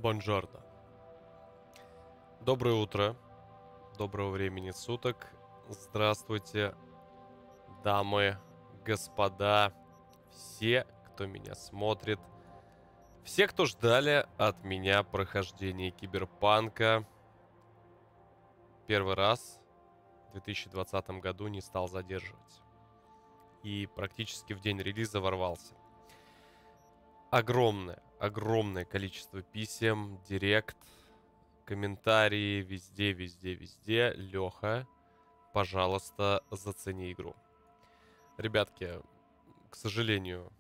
Бонжорно. Доброе утро. Доброго времени суток. Здравствуйте, дамы, господа, все, кто меня смотрит. Все, кто ждали от меня прохождения Киберпанка. Первый раз в 2020 году не стал задерживать. И практически в день релиза ворвался. Огромное количество писем, директ, комментарии, везде. Леха, пожалуйста, зацени игру. Ребятки, к сожалению,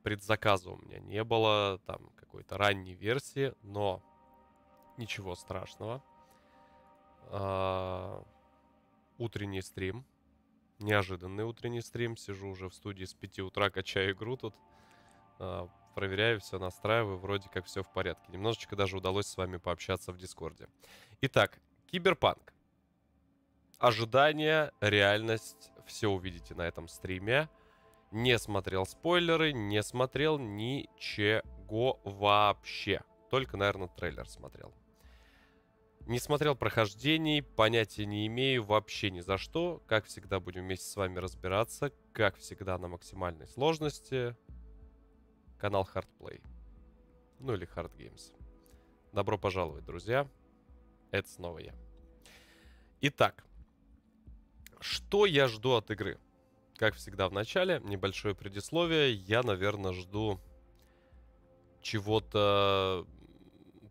предзаказа у меня не было, там какой-то ранней версии, но ничего страшного. Утренний стрим, неожиданный утренний стрим, сижу уже в студии с 5 утра, качаю игру тут. Проверяю все, настраиваю, вроде как все в порядке. Немножечко даже удалось с вами пообщаться в Дискорде. Итак, Киберпанк. Ожидания, реальность, все увидите на этом стриме. Не смотрел спойлеры, не смотрел ничего вообще. Только, наверное, трейлер смотрел. Не смотрел прохождений, понятия не имею вообще ни за что. Как всегда, будем вместе с вами разбираться. Как всегда, на максимальной сложности. Канал Hardplay. Ну или Hard Games. Добро пожаловать, друзья. Это снова я. Итак, что я жду от игры? Как всегда в начале, небольшое предисловие. Я, наверное, жду чего-то,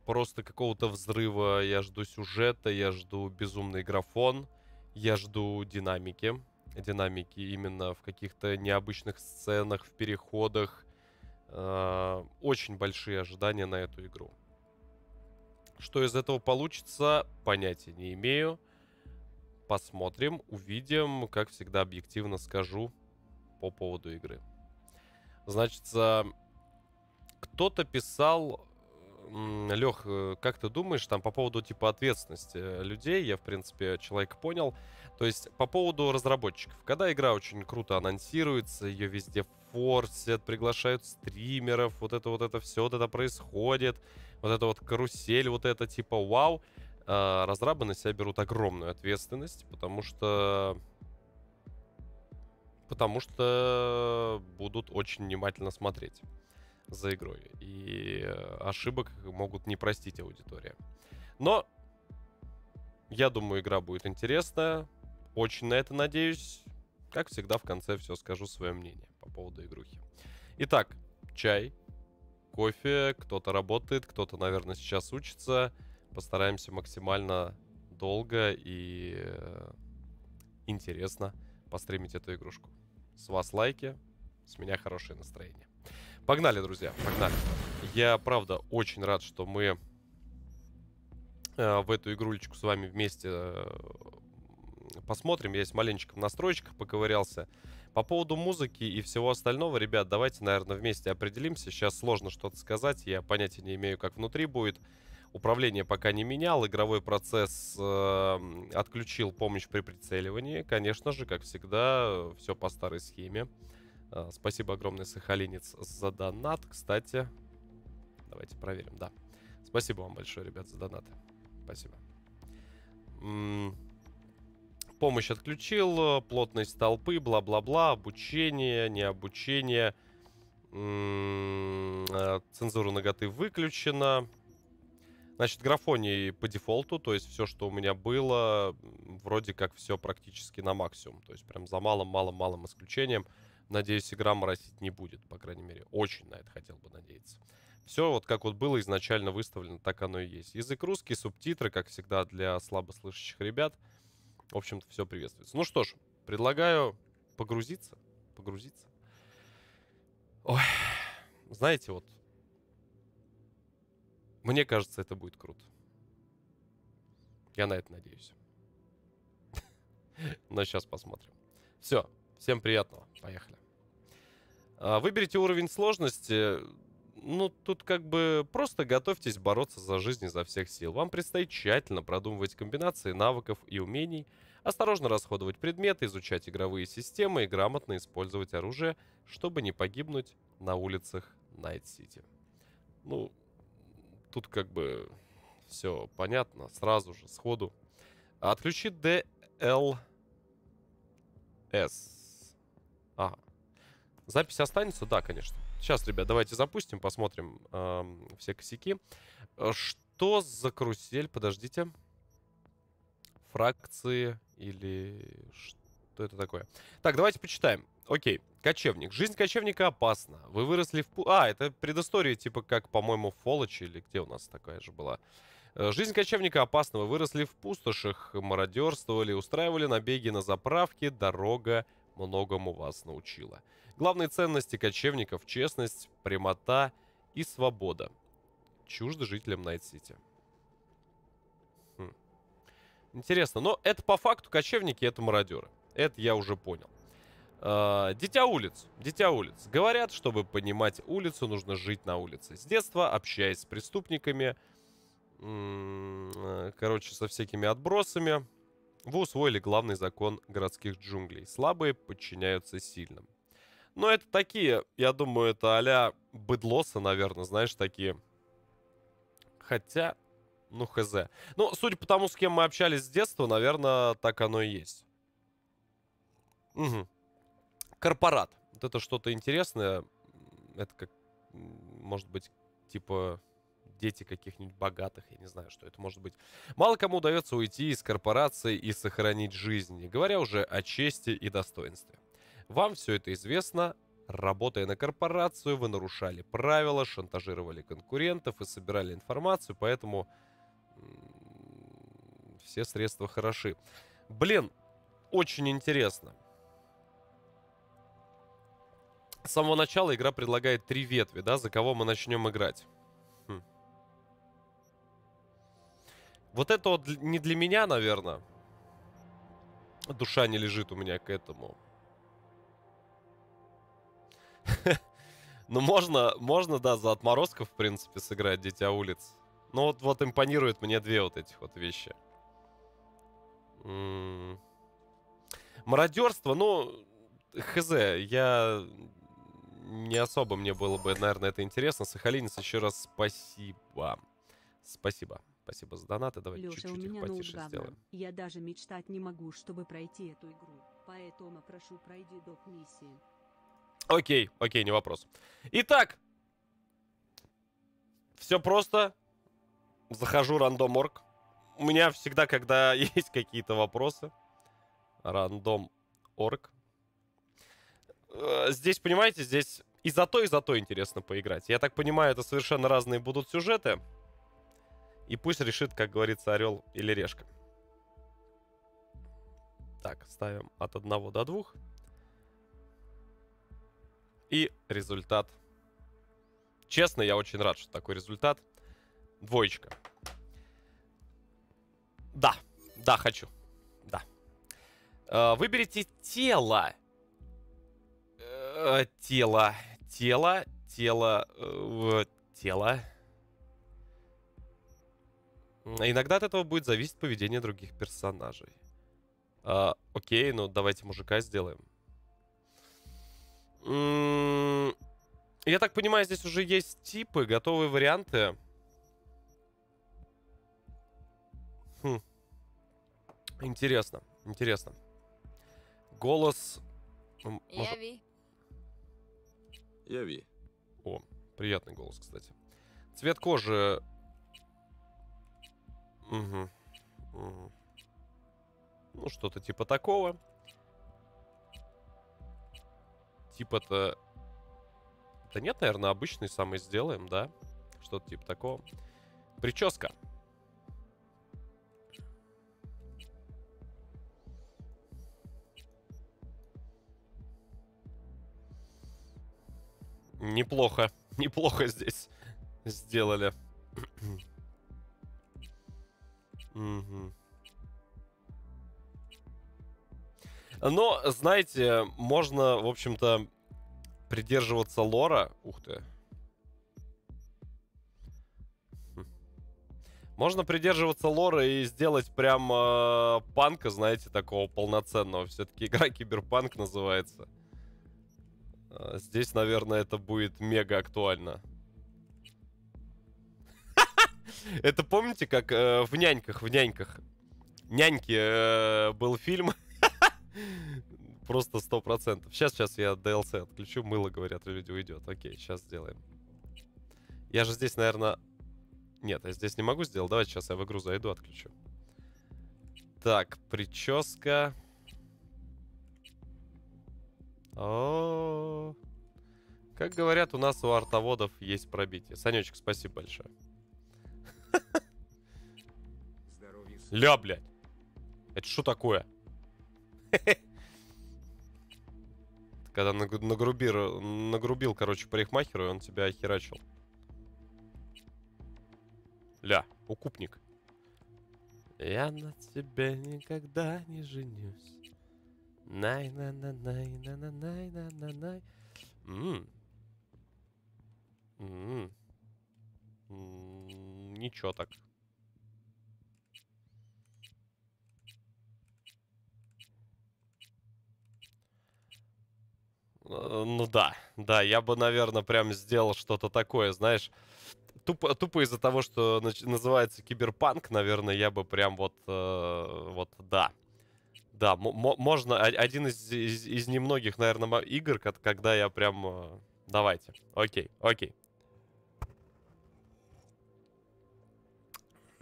просто какого-то взрыва. Я жду сюжета, я жду безумный графон. Я жду динамики. Динамики именно в каких-то необычных сценах, в переходах. Очень большие ожидания на эту игру. Что из этого получится, понятия не имею. Посмотрим, увидим. Как всегда, объективно скажу по поводу игры. Значит, кто-то писал... Лех, как ты думаешь, там по поводу типа ответственности людей, я в принципе человека понял. То есть по поводу разработчиков. Когда игра очень круто анонсируется, ее везде форсят, приглашают стримеров, вот это все, вот это происходит, вот это вот карусель, вот это типа вау. Разрабы на себя берут огромную ответственность, потому что будут очень внимательно смотреть за игрой. И ошибок могут не простить аудитория. Но я думаю, игра будет интересная. Очень на это надеюсь. Как всегда, в конце все скажу свое мнение по поводу игрухи. Итак, чай, кофе. Кто-то работает, кто-то, наверное, сейчас учится. Постараемся максимально долго и интересно постримить эту игрушку. С вас лайки, с меня хорошее настроение. Погнали, друзья, погнали. Я, правда, очень рад, что мы в эту игрулечку с вами вместе посмотрим. Я с маленечком в настройках поковырялся. По поводу музыки и всего остального, ребят, давайте, наверное, вместе определимся. Сейчас сложно что-то сказать, я понятия не имею, как внутри будет. Управление пока не менял, игровой процесс отключил помощь при прицеливании. Конечно же, как всегда, все по старой схеме. Спасибо огромное, Сахалинец, за донат. Кстати, давайте проверим, да. Спасибо вам большое, ребят, за донаты. Спасибо. Помощь отключил, плотность толпы, бла-бла-бла, обучение, не обучение. Цензура наготы выключена. Значит, графоний по дефолту, то есть все, что у меня было, вроде как все практически на максимум. То есть прям за малым исключением. Надеюсь, игра моросить не будет, по крайней мере. Очень на это хотел бы надеяться. Все вот как вот было изначально выставлено, так оно и есть. Язык русский, субтитры, как всегда, для слабослышащих ребят. В общем-то, все приветствуется. Ну что ж, предлагаю погрузиться. Ой, знаете, вот, мне кажется, это будет круто. Я на это надеюсь. Но сейчас посмотрим. Все, всем приятного. Поехали. Выберите уровень сложности. Ну, тут как бы просто готовьтесь бороться за жизнь изо всех сил. Вам предстоит тщательно продумывать комбинации навыков и умений, осторожно расходовать предметы, изучать игровые системы и грамотно использовать оружие, чтобы не погибнуть на улицах Найт-Сити. Ну, Тут как бы все понятно, сразу же, сходу. Отключи DLS. Ага. Запись останется? Да, конечно. Сейчас, ребят, давайте запустим, посмотрим все косяки. Что за карусель? Подождите. Фракции или что это такое? Так, давайте почитаем. Окей. Кочевник. Жизнь кочевника опасна. Вы выросли в... это предыстория, типа как, по-моему, в Фолочи, или где у нас такая же была. Жизнь кочевника опасна. Вы выросли в пустошах, мародерствовали, устраивали набеги на заправки. Дорога многому вас научила. Главные ценности кочевников — честность, прямота и свобода. Чуждо жителям Найт-Сити. Интересно. Но это по факту кочевники — это мародеры. Это я уже понял. Дитя улиц. Дитя улиц. Говорят, чтобы понимать улицу, нужно жить на улице. С детства, общаясь с преступниками, короче, со всякими отбросами, вы усвоили главный закон городских джунглей. Слабые подчиняются сильным. Но это такие, я думаю, это а-ля быдлосы, наверное, знаешь, такие. Хотя, ну, хз. Ну, судя по тому, с кем мы общались с детства, наверное, так оно и есть. Угу. Корпорат. Вот это что-то интересное. Это как, может быть, типа дети каких-нибудь богатых. Я не знаю, что это может быть. Мало кому удается уйти из корпорации и сохранить жизнь, не говоря уже о чести и достоинстве. Вам все это известно. Работая на корпорацию, вы нарушали правила, шантажировали конкурентов и собирали информацию, поэтому все средства хороши. Блин, очень интересно. С самого начала игра предлагает 3 ветви, да, за кого мы начнем играть. Вот это вот не для меня, наверное. Душа не лежит у меня к этому. Ну, можно, да, за отморозков, в принципе, сыграть Дитя улиц. Ну, вот импонирует мне 2 вот этих вот вещи. Мародерство, ну, хз, я... Не особо мне было бы, наверное, это интересно. Сахалинец, еще раз спасибо. Спасибо. Спасибо за донаты. Давайте чуть-чуть их потише сделаем. Я даже мечтать не могу, чтобы пройти эту игру. Поэтому прошу, пройди доп. Миссии. Окей, не вопрос. Итак, все просто. Захожу рандом.орг. У меня всегда, когда есть какие-то вопросы, рандом.орг. Здесь, понимаете, здесь и за то интересно поиграть. Я так понимаю, это совершенно разные будут сюжеты. И пусть решит, как говорится, орел или решка. Так, ставим от 1 до 2. И результат. Честно, я очень рад, что такой результат. 2. Да, хочу. Да. Выберите тело. Тело. Иногда от этого будет зависеть поведение других персонажей. Окей, ну давайте мужика сделаем. Я так понимаю, здесь уже есть типы, готовые варианты. Интересно. Голос... Яви. О, приятный голос, кстати. Цвет кожи... Угу. Ну, что-то типа такого. Типа-то... Да нет, наверное, обычный самый сделаем, да? Что-то типа такого. Прическа. Неплохо здесь сделали. Но, знаете, можно, в общем-то, придерживаться лора. Ух ты. Можно придерживаться лора и сделать прям панка, знаете, такого полноценного. Все-таки игра Киберпанк называется. Здесь, наверное, это будет мега актуально. Это помните, как в «Няньках»? «Няньки» был фильм. Просто 100%. Сейчас я DLC отключу. Мыло, говорят, люди уйдет. Окей, сейчас сделаем. Я же здесь, наверное... Нет, я здесь не могу сделать. Давайте сейчас я в игру зайду, отключу. Так, прическа. О, как говорят, у нас у артоводов есть пробитие. Санечек, спасибо большое. Ля, блядь. Это что такое? Когда нагрубил, короче, парикмахеру, и он тебя охерачил. Ля, укупник. Я на тебе никогда не женюсь. Най-на-на-най-на-на-най-на-на-най. Ничего так. Ну да, я бы, наверное, прям сделал что-то такое, знаешь. Тупо из-за того, что называется киберпанк, наверное, я бы прям вот, да. Да, можно, один из немногих, наверное, игр, когда я прям... Давайте, окей.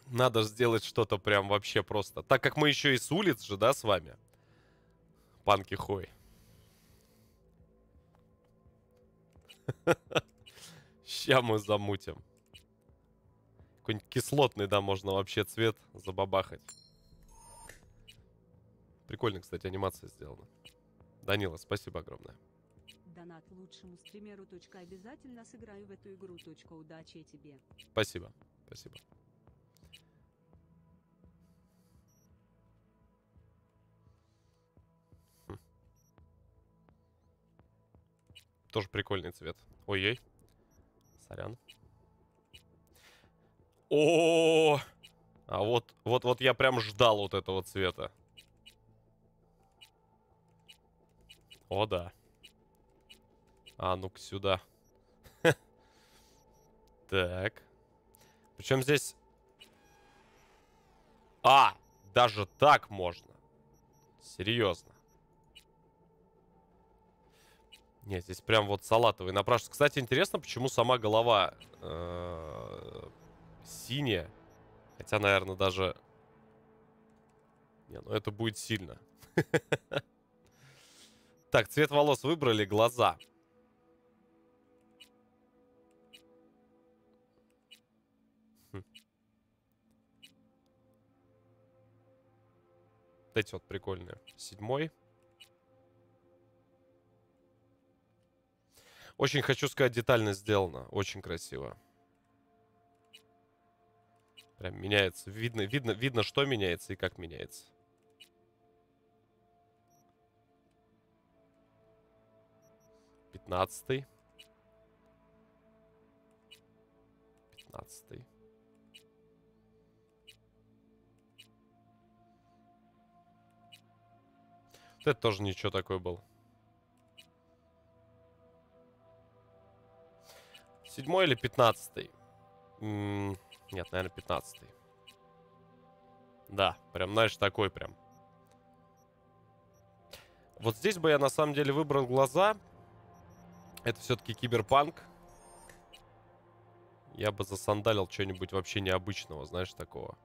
Надо сделать что-то прям вообще просто. Так как мы еще и с улиц же, да, с вами? Панки хой. Ща мы замутим. Какой-нибудь кислотный, да, можно вообще цвет забабахать. Прикольно, кстати, анимация сделана. Данила, спасибо огромное. Донат лучшему стримеру. Обязательно сыграю в эту игру. Удачи тебе. Спасибо. Тоже прикольный цвет. Ой-ой. Сорян. О, а вот я прям ждал вот этого цвета. О, да. А, ну-ка сюда. Так. Причем здесь... А, даже так можно. Серьезно. Не, здесь прям вот салатовый напрашивается. Кстати, интересно, почему сама голова синяя. Хотя, наверное, даже... Не, ну это будет сильно. Так, цвет волос выбрали, глаза. Вот эти вот прикольные. 7-й. Очень хочу сказать, детально сделано. Очень красиво. Прям меняется. Видно, что меняется и как меняется. Пятнадцатый. Вот это тоже ничего такой был. 7-й или 15-й? Нет, наверное, 15-й. Да, прям, знаешь, такой прям. Вот здесь бы я на самом деле выбрал глаза. Это все-таки киберпанк. Я бы засандалил что-нибудь вообще необычного, знаешь, такого.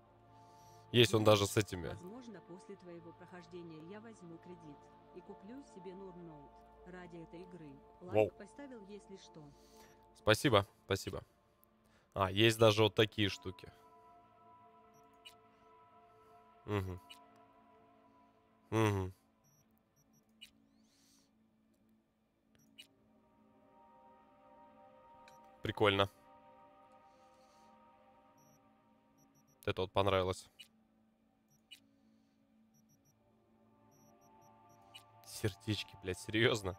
Есть он даже с этими. Возможно, после твоего прохождения я возьму кредит и куплю себе ноут ради этой игры. Лайк поставил, если что. Спасибо. А, есть даже вот такие штуки. Угу. Прикольно. Это вот понравилось. Сердечки, блядь, серьезно?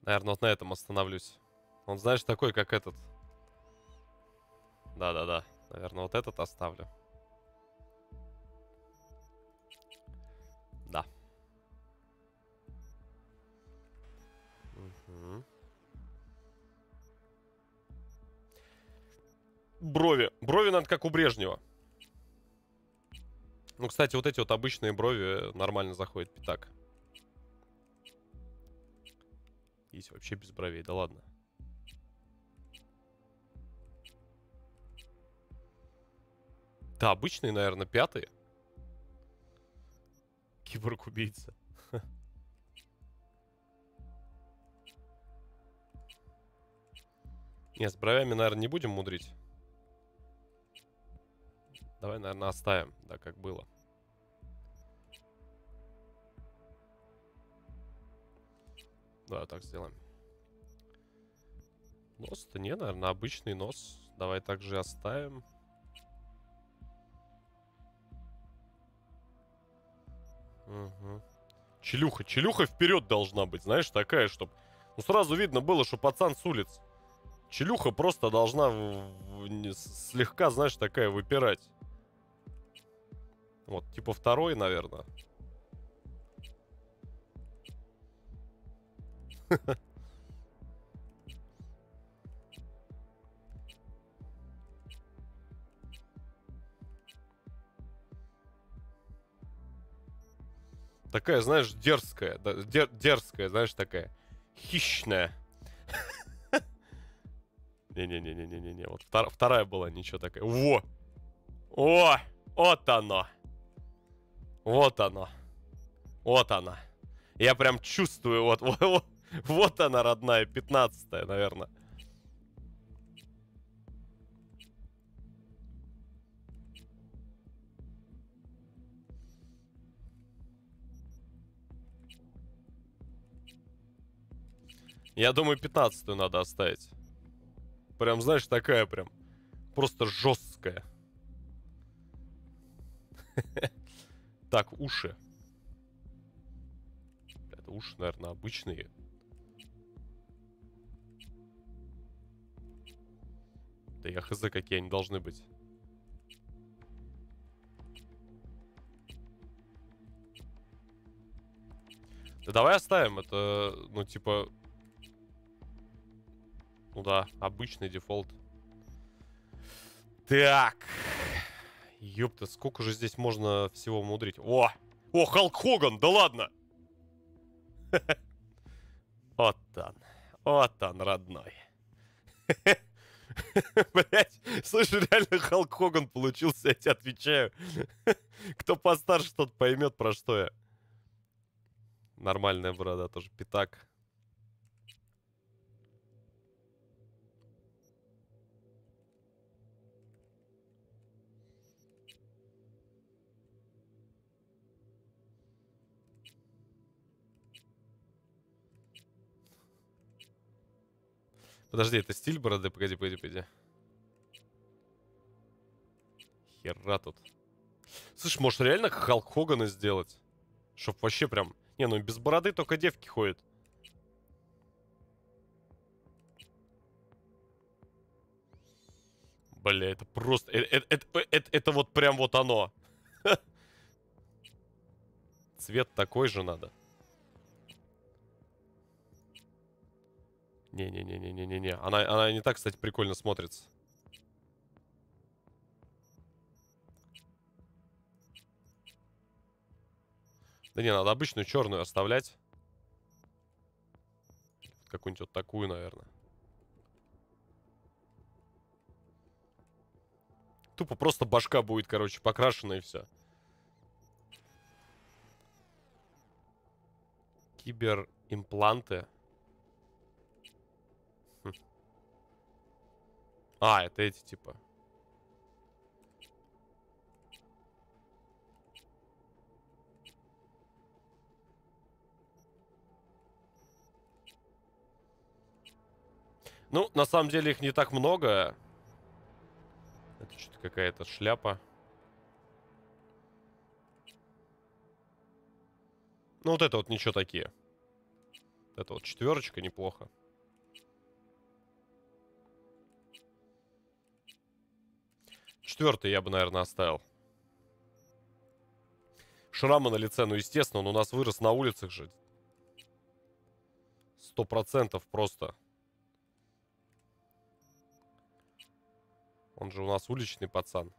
Наверное, вот на этом остановлюсь. Он, знаешь, такой, как этот. Да. Наверное, вот этот оставлю. Да. Угу. брови. Брови надо как у Брежнева. Ну, кстати, вот эти вот обычные брови нормально заходят пятак. Есть вообще без бровей, да ладно. Да, обычные, наверное, пятые. Киборг-убийца. Нет, с бровями, наверное, не будем мудрить. Давай, наверное, оставим, да, как было. Да, так сделаем. Нос-то не, наверное, обычный нос. Давай также оставим. Угу. Челюха. Челюха вперед должна быть, знаешь, такая, чтобы... Ну, сразу видно было, что пацан с улиц. Челюха просто должна слегка, знаешь, такая выпирать. Вот, типа второй, наверное. Такая, знаешь, дерзкая. Да, дерзкая, знаешь, такая. Хищная. Не-не-не-не-не-не. Вот вторая была ничего такая. Во! О! Вот оно! Вот оно! Вот она. Я прям чувствую, вот она, родная, 15-я, наверное. Я думаю, 15-ю надо оставить. Прям, знаешь, такая прям. Просто жесткая. Так, уши. Это уши, наверное, обычные. Да я хз, какие они должны быть. Да давай оставим это, ну, типа... Ну да, обычный дефолт. Так. Ёпта, сколько же здесь можно всего мудрить. О! О, Халк Хоган, да ладно! Вот он. Вот он, родной. Блять, слушай, реально Халк Хоган получился, я тебе отвечаю. Кто постарше, тот поймет, про что я. Нормальная борода тоже, пятак. Подожди, это стиль бороды? Погоди, погоди, погоди. Хера тут. Слушай, может реально Халк Хогана сделать? Чтоб вообще прям... Не, ну без бороды только девки ходят. Бля, это просто... Это вот прям вот оно. Цвет такой же надо. Не-не-не-не-не-не. Она не так, кстати, прикольно смотрится. Да не, надо обычную черную оставлять. Какую-нибудь вот такую, наверное. Тупо просто башка будет, короче, покрашена и все. Киберимпланты. Хм. А, это эти типа. Ну, на самом деле их не так много. Это что-то какая-то шляпа. Ну, вот это вот ничего такие. Это вот четверочка неплохо. Четвертый я бы, наверное, оставил. Шрамы на лице, ну, естественно, он у нас вырос на улицах же. 100% просто. Он же у нас уличный пацан.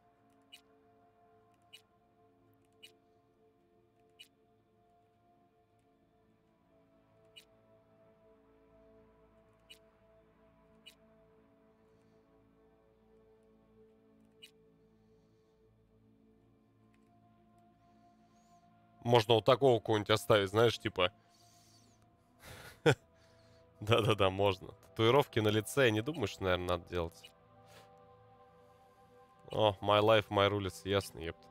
Можно вот такого кого-нибудь оставить, знаешь, типа... Да-да-да, можно. Татуировки на лице, я не думаю, что, наверное, надо делать. О, my life, my rules, ясно, епт.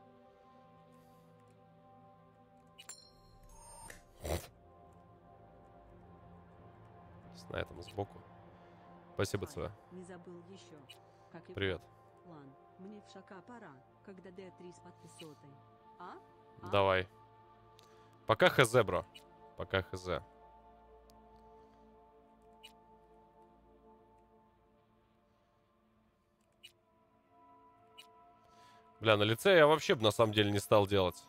На этом сбоку. Спасибо, Цве. Не забыл еще. Как и Привет. план. Мне в шака пора, когда D3 с подписотой. А? Давай. Пока хз, бро. Пока хз. Бля, на лице я вообще бы на самом деле не стал делать.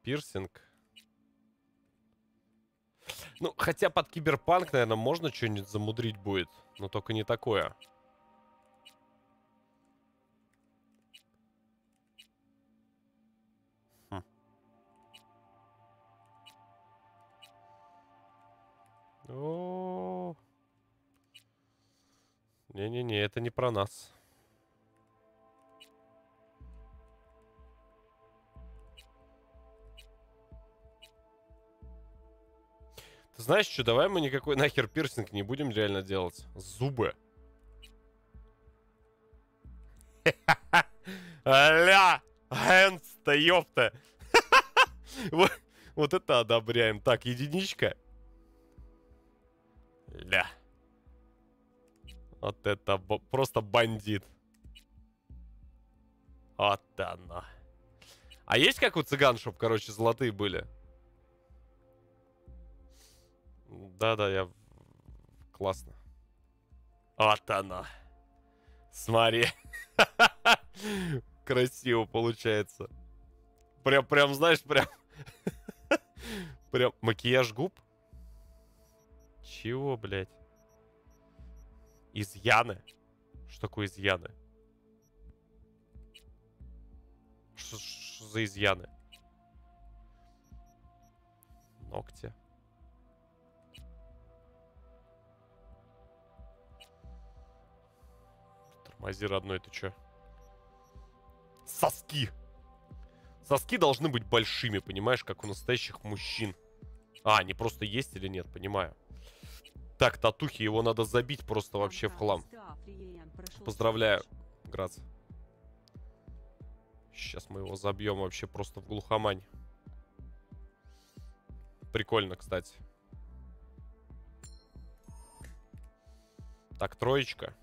Пирсинг. Ну, хотя под киберпанк, наверное, можно что-нибудь замудрить будет. Но только не такое. О, не-не-не, это не про нас. Ты знаешь что, давай мы никакой нахер пирсинг не будем реально делать. Зубы. Аля! Хэнс-то, ёпта! Вот это одобряем. Так, единичка. Ля. Вот это просто бандит. Вот она. А есть как у цыган, чтоб, короче, золотые были? Да-да, я... Классно. Вот она. Смотри. Красиво получается. Прям, знаешь, прям... Прям макияж губ? Чего, блядь? Изъяны? Что такое изъяны? Что за изъяны? Ногти. Тормози, родной, ты чё? Соски! Соски должны быть большими, понимаешь, как у настоящих мужчин. А, они просто есть или нет, понимаю. Так, татухи, его надо забить просто вообще в хлам. Поздравляю, Грац. Сейчас мы его забьем вообще просто в глухомань. Прикольно, кстати. Так, троечка.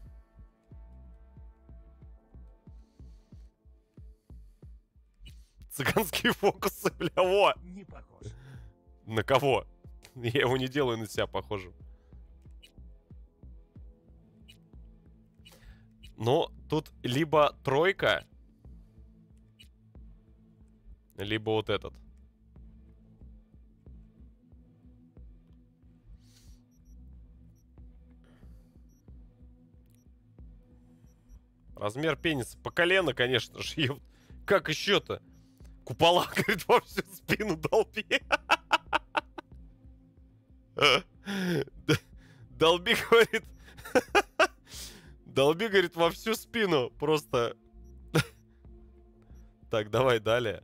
Цыганские фокусы, бля, во! Не похож. На кого? Я его не делаю на себя похожим. Но тут либо тройка, либо вот этот. Размер пениса по колено, конечно же. Как еще-то? Купола, говорит, во всю спину долби. Долби, говорит. Долби, говорит, во всю спину. Просто. Так, давай далее.